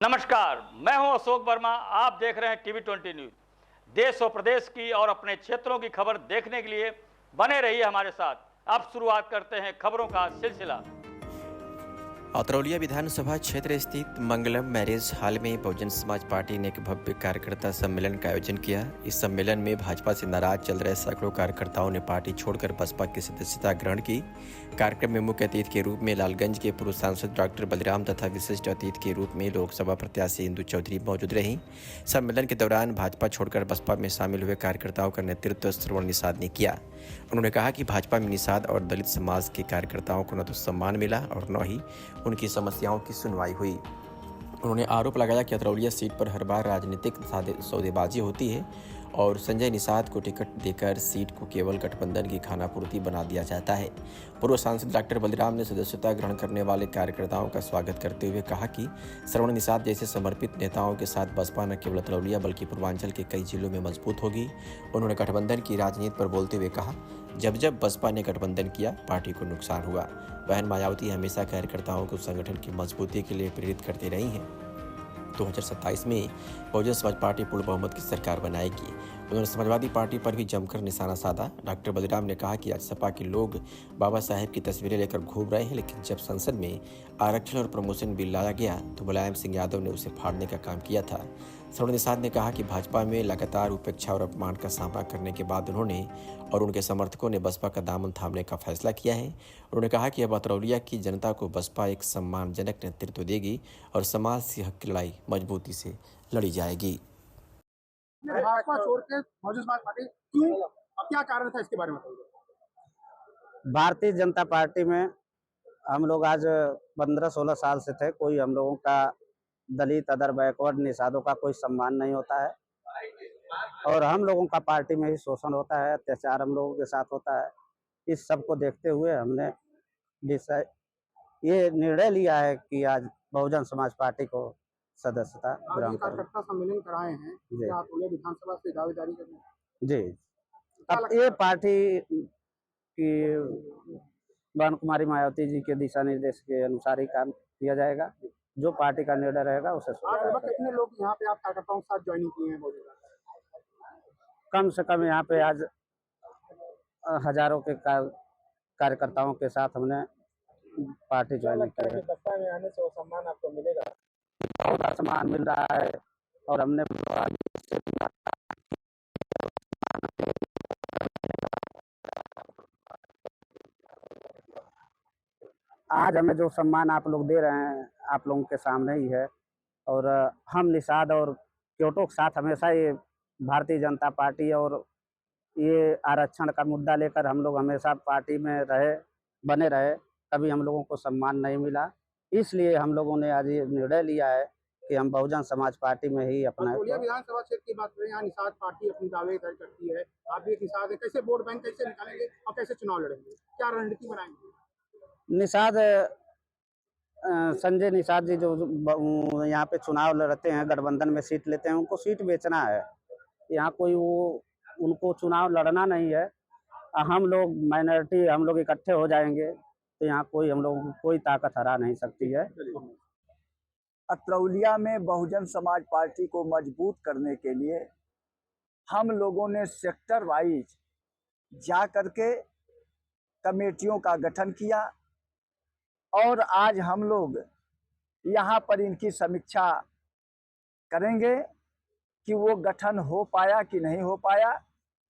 नमस्कार, मैं हूं अशोक वर्मा। आप देख रहे हैं टीवी 20 न्यूज। देश और प्रदेश की और अपने क्षेत्रों की खबर देखने के लिए बने रहिए हमारे साथ। अब शुरुआत करते हैं खबरों का सिलसिला। अतरौलिया विधानसभा क्षेत्र स्थित मंगलम मैरिज हॉल में बहुजन समाज पार्टी ने एक भव्य कार्यकर्ता सम्मेलन का आयोजन किया। इस सम्मेलन में भाजपा से नाराज चल रहे सैकड़ों कार्यकर्ताओं ने पार्टी छोड़कर बसपा की सदस्यता ग्रहण की। कार्यक्रम में मुख्य अतिथि के रूप में लालगंज के पूर्व सांसद डॉक्टर बलराम तथा विशिष्ट अतिथि के रूप में लोकसभा प्रत्याशी इंदु चौधरी मौजूद रहीं। सम्मेलन के दौरान भाजपा छोड़कर बसपा में शामिल हुए कार्यकर्ताओं का नेतृत्व श्रवण निषाद ने किया। उन्होंने कहा कि भाजपा में निषाद और दलित समाज के कार्यकर्ताओं को न तो सम्मान मिला और न ही उनकी समस्याओं की सुनवाई हुई। उन्होंने आरोप लगाया कि अतरौलिया सीट पर हर बार राजनीतिक सौदेबाजी होती है और संजय निषाद को टिकट देकर सीट को केवल गठबंधन की खानापूर्ति बना दिया जाता है। पूर्व सांसद डॉक्टर बलराम ने सदस्यता ग्रहण करने वाले कार्यकर्ताओं का स्वागत करते हुए कहा कि श्रवण निषाद जैसे समर्पित नेताओं के साथ बसपा न केवल अतरौलिया बल्कि पूर्वांचल के कई जिलों में मजबूत होगी। उन्होंने गठबंधन की राजनीति पर बोलते हुए कहा, जब जब बसपा ने गठबंधन किया पार्टी को नुकसान हुआ। बहन मायावती हमेशा कार्यकर्ताओं को संगठन की मजबूती के लिए प्रेरित करती रही हैं। 2027 में बहुजन समाज पार्टी पूर्ण बहुमत की सरकार बनाएगी। उन्होंने समाजवादी पार्टी पर भी जमकर निशाना साधा। डॉक्टर बलराम ने कहा कि आज सपा के लोग बाबा साहेब की तस्वीरें लेकर घूम रहे हैं, लेकिन जब संसद में आरक्षण और प्रमोशन बिल लाया गया तो मुलायम सिंह यादव ने उसे फाड़ने का काम किया था। श्रवण निषाद ने कहा कि भाजपा में लगातार उपेक्षा और अपमान का सामना करने के बाद उन्होंने और उनके समर्थकों ने बसपा का दामन थामने का फैसला किया है। उन्होंने कहा कि अब अतरौलिया की जनता को बसपा एक सम्मानजनक नेतृत्व देगी और समाज से हक की लड़ाई मजबूती से लड़ी जाएगी। भाजपा छोड़ के बहुजन समाज पार्टी क्यों और क्या कारण था, इसके बारे में बताइए। भारतीय जनता पार्टी में हम लोग आज 15-16 साल से थे। कोई हम लोगों का दलित, अदर, बैकवर्ड, निषादों का कोई सम्मान नहीं होता है और हम लोगों का पार्टी में ही शोषण होता है, अत्याचार हम लोगों के साथ होता है। इस सब को देखते हुए हमने ये निर्णय लिया है कि आज बहुजन समाज पार्टी को सदस्यता ग्रहण करें। कार्यकर्ता सम्मेलन कराए हैं, आप विधानसभा से दावेदारी करने जी। अब ये पार्टी की बहन कुमारी मायावती जी के दिशा निर्देश के अनुसार ही काम किया जाएगा। जो पार्टी का निर्णय रहेगा उसे कितने लोग यहाँ पे आप कार्यकर्ताओं के साथ ज्वाइनिंग किए हैं? कम से कम यहाँ पे आज हजारों के कार्यकर्ताओं के साथ हमने पार्टी ज्वाइन की है। बसपा में आने से वो सम्मान आपको मिलेगा? बहुत सम्मान मिल रहा है और हमने आज हमें जो सम्मान आप लोग दे रहे हैं आप लोगों के सामने ही है और हम निषाद और क्योटो के साथ हमेशा ये भारतीय जनता पार्टी और ये आरक्षण का मुद्दा लेकर हम लोग हमेशा पार्टी में बने रहे। कभी हम लोगों को सम्मान नहीं मिला, इसलिए हम लोगों ने आज ये निर्णय लिया है कि हम बहुजन समाज पार्टी में ही अपना विधानसभा क्षेत्र की बात करें, यहाँ निषाद पार्टी अपनी दावे करती है, आप भी एक निषाद है, कैसे वोट बैंक कैसे निकालेंगे और कैसे चुनाव लड़ेंगे, क्या रणनीति बनाएंगे? निषाद संजय निषाद जी जो यहाँ पे चुनाव लड़ते हैं, गठबंधन में सीट लेते हैं, उनको सीट बेचना है। यहाँ कोई उनको चुनाव लड़ना नहीं है। हम लोग माइनॉरिटी, हम लोग इकट्ठे हो जाएंगे तो यहाँ कोई हम लोगों को कोई ताकत हरा नहीं सकती है। अतरौलिया में बहुजन समाज पार्टी को मजबूत करने के लिए हम लोगों ने सेक्टर वाइज जा करके कमेटियों का गठन किया और आज हम लोग यहाँ पर इनकी समीक्षा करेंगे कि वो गठन हो पाया कि नहीं हो पाया,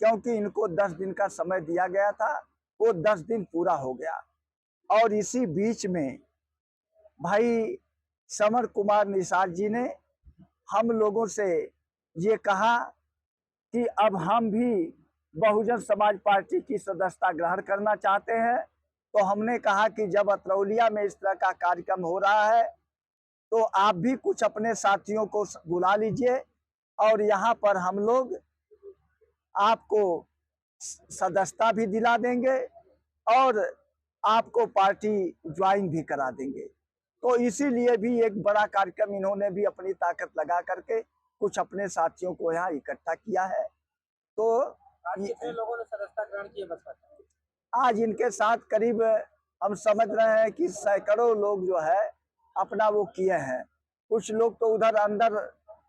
क्योंकि इनको 10 दिन का समय दिया गया था, वो 10 दिन पूरा हो गया। और इसी बीच में भाई समर कुमार निषाद जी ने हम लोगों से ये कहा कि अब हम भी बहुजन समाज पार्टी की सदस्यता ग्रहण करना चाहते हैं। तो हमने कहा कि जब अतरौलिया में इस तरह का कार्यक्रम हो रहा है तो आप भी कुछ अपने साथियों को बुला लीजिए और यहाँ पर हम लोग आपको सदस्यता भी दिला देंगे और आपको पार्टी ज्वाइन भी करा देंगे। तो इसीलिए भी एक बड़ा कार्यक्रम इन्होंने भी अपनी ताकत लगा करके कुछ अपने साथियों को यहाँ इकट्ठा किया है। तो कितने लोगों ने सदस्यता ग्रहण की है बसपा? आज इनके साथ करीब हम समझ रहे हैं कि सैकड़ों लोग जो है अपना वो किए हैं। कुछ लोग तो उधर अंदर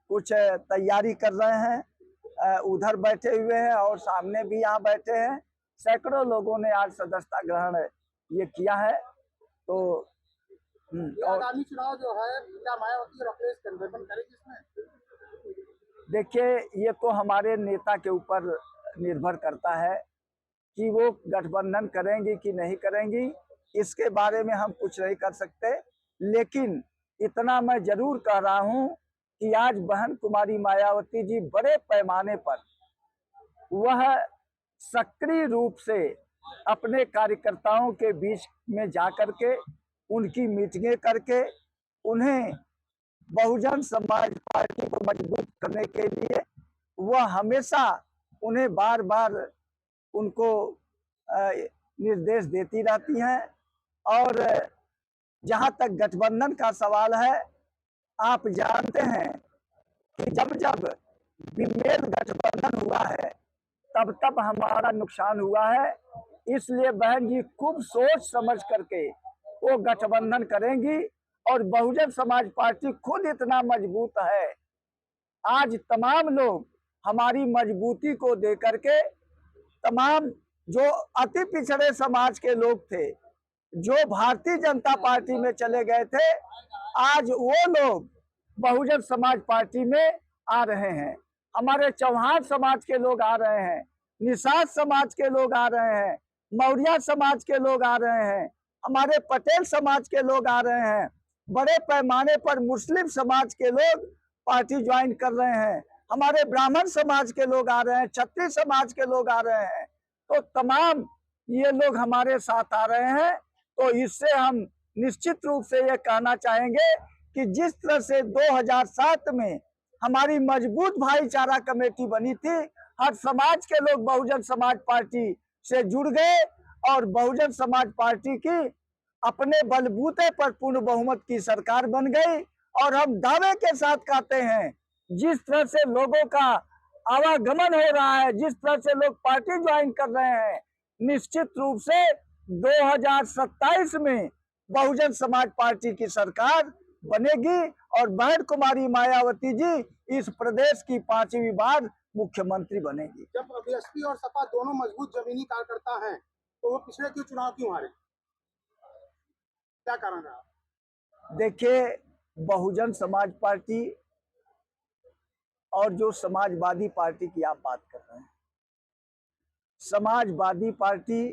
कुछ तैयारी कर रहे हैं, उधर बैठे हुए हैं और सामने भी यहाँ बैठे हैं। सैकड़ों लोगों ने आज सदस्यता ग्रहण ये किया है। तो और आगामी चुनाव जो है, क्या मायावती और अखिलेश गठबंधन करेगी इसमें? देखिए, ये तो हमारे नेता के ऊपर निर्भर करता है कि वो गठबंधन करेंगी कि नहीं करेंगी। इसके बारे में हम कुछ नहीं कर सकते, लेकिन इतना मैं जरूर कह रहा हूं कि आज बहन कुमारी मायावती जी बड़े पैमाने पर वह सक्रिय रूप से अपने कार्यकर्ताओं के बीच में जाकर के उनकी मीटिंगें करके उन्हें बहुजन समाज पार्टी को मजबूत करने के लिए वह हमेशा उन्हें बार बार उनको निर्देश देती रहती हैं। और जहां तक गठबंधन का सवाल है, आप जानते हैं कि जब जब विमेल गठबंधन हुआ है तब तब हमारा नुकसान हुआ है। इसलिए बहन जी खूब सोच समझ करके वो गठबंधन करेंगी और बहुजन समाज पार्टी खुद इतना मजबूत है। आज तमाम लोग हमारी मजबूती को देकर के, तमाम जो अति पिछड़े समाज के लोग थे जो भारतीय जनता पार्टी में चले गए थे, आज वो लोग बहुजन समाज पार्टी में आ रहे हैं। हमारे चौहान समाज के लोग आ रहे हैं, निषाद समाज के लोग आ रहे हैं, मौर्य समाज के लोग आ रहे हैं, हमारे पटेल समाज के लोग आ रहे हैं। बड़े पैमाने पर मुस्लिम समाज के लोग पार्टी ज्वाइन कर रहे हैं, हमारे ब्राह्मण समाज के लोग आ रहे हैं, क्षत्रिय समाज के लोग आ रहे हैं। तो तमाम ये लोग हमारे साथ आ रहे हैं। तो इससे हम निश्चित रूप से ये कहना चाहेंगे कि जिस तरह से 2007 में हमारी मजबूत भाईचारा कमेटी बनी थी, हर समाज के लोग बहुजन समाज पार्टी से जुड़ गए और बहुजन समाज पार्टी की अपने बलबूते पर पूर्ण बहुमत की सरकार बन गई। और हम दावे के साथ कहते हैं, जिस तरह से लोगों का आवागमन हो रहा है, जिस तरह से लोग पार्टी ज्वाइन कर रहे हैं, निश्चित रूप से 2027 में बहुजन समाज पार्टी की सरकार बनेगी और बहन कुमारी मायावती जी इस प्रदेश की 5वीं बार मुख्यमंत्री बनेगी। जब बीएसपी और सपा दोनों मजबूत जमीनी कार्यकर्ता हैं, तो वो पिछले क्यों चुनाव क्यों हारे? क्या कारण रहा? देखिए, बहुजन समाज पार्टी और जो समाजवादी पार्टी की आप बात कर रहे हैं, समाजवादी पार्टी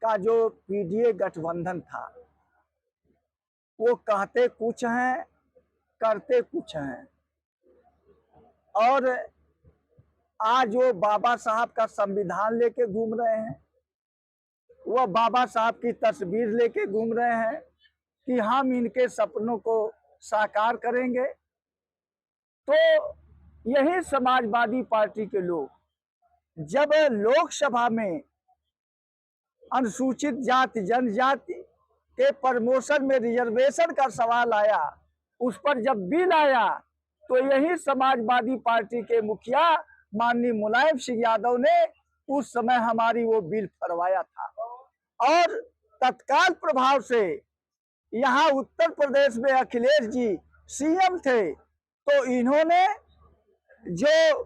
का जो पीडीए गठबंधन था, वो कहते कुछ हैं, करते कुछ हैं। और आज वो बाबा साहब का संविधान लेके घूम रहे हैं, वह बाबा साहब की तस्वीर लेके घूम रहे हैं कि हम इनके सपनों को साकार करेंगे। तो यही समाजवादी पार्टी के लोग जब लोकसभा में अनुसूचित जाति जनजाति के प्रमोशन में रिजर्वेशन का सवाल आया, उस पर जब बिल आया, तो यही समाजवादी पार्टी के मुखिया माननीय मुलायम सिंह यादव ने उस समय हमारी वो बिल फरवाया था। और तत्काल प्रभाव से यहाँ उत्तर प्रदेश में अखिलेश जी सीएम थे, तो इन्होंने जो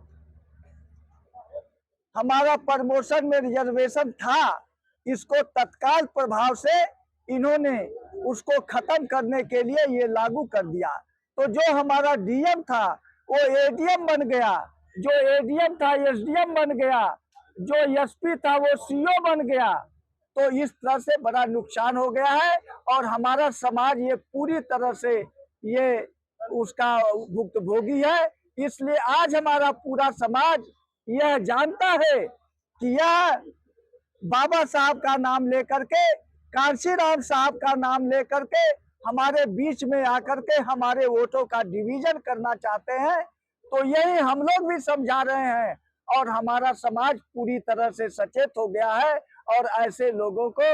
हमारा प्रमोशन में रिजर्वेशन था, इसको तत्काल प्रभाव से इन्होंने उसको खत्म करने के लिए ये लागू कर दिया। तो जो हमारा डीएम था वो एडीएम बन गया, जो एडीएम था एसडीएम बन गया, जो एसपी था वो सीओ बन गया। तो इस तरह से बड़ा नुकसान हो गया है और हमारा समाज ये पूरी तरह से ये उसका भुक्तभोगी है। इसलिए आज हमारा पूरा समाज यह जानता है कि यह बाबा साहब का नाम लेकर के, कांशीराम साहब का नाम लेकर के हमारे बीच में आकर के हमारे वोटों का डिवीजन करना चाहते हैं। तो यही हम लोग भी समझा रहे हैं और हमारा समाज पूरी तरह से सचेत हो गया है और ऐसे लोगों को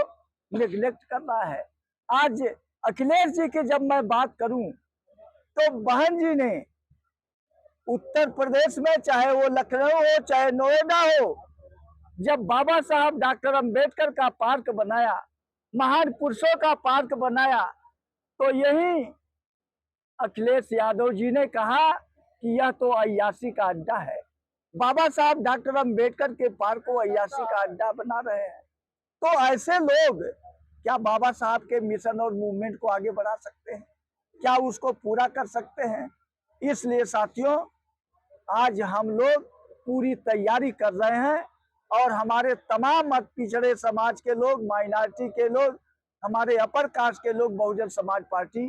निगलेक्ट करना है। आज अखिलेश जी की जब मैं बात करूं, तो बहन जी ने उत्तर प्रदेश में, चाहे वो लखनऊ हो चाहे नोएडा हो, जब बाबा साहब डॉक्टर अंबेडकर का पार्क बनाया, महान पुरुषों का पार्क बनाया, तो यही अखिलेश यादव जी ने कहा कि यह तो अय्याशी का अड्डा है। बाबा साहब डॉक्टर अम्बेडकर के पार्क को अय्याशी का अड्डा बना रहे हैं। तो ऐसे लोग क्या बाबा साहब के मिशन और मूवमेंट को आगे बढ़ा सकते हैं? क्या उसको पूरा कर सकते हैं? इसलिए साथियों, आज हम लोग पूरी तैयारी कर रहे हैं और हमारे तमाम मत पिछड़े समाज के लोग, माइनॉरिटी के लोग, हमारे अपर कास्ट के लोग बहुजन समाज पार्टी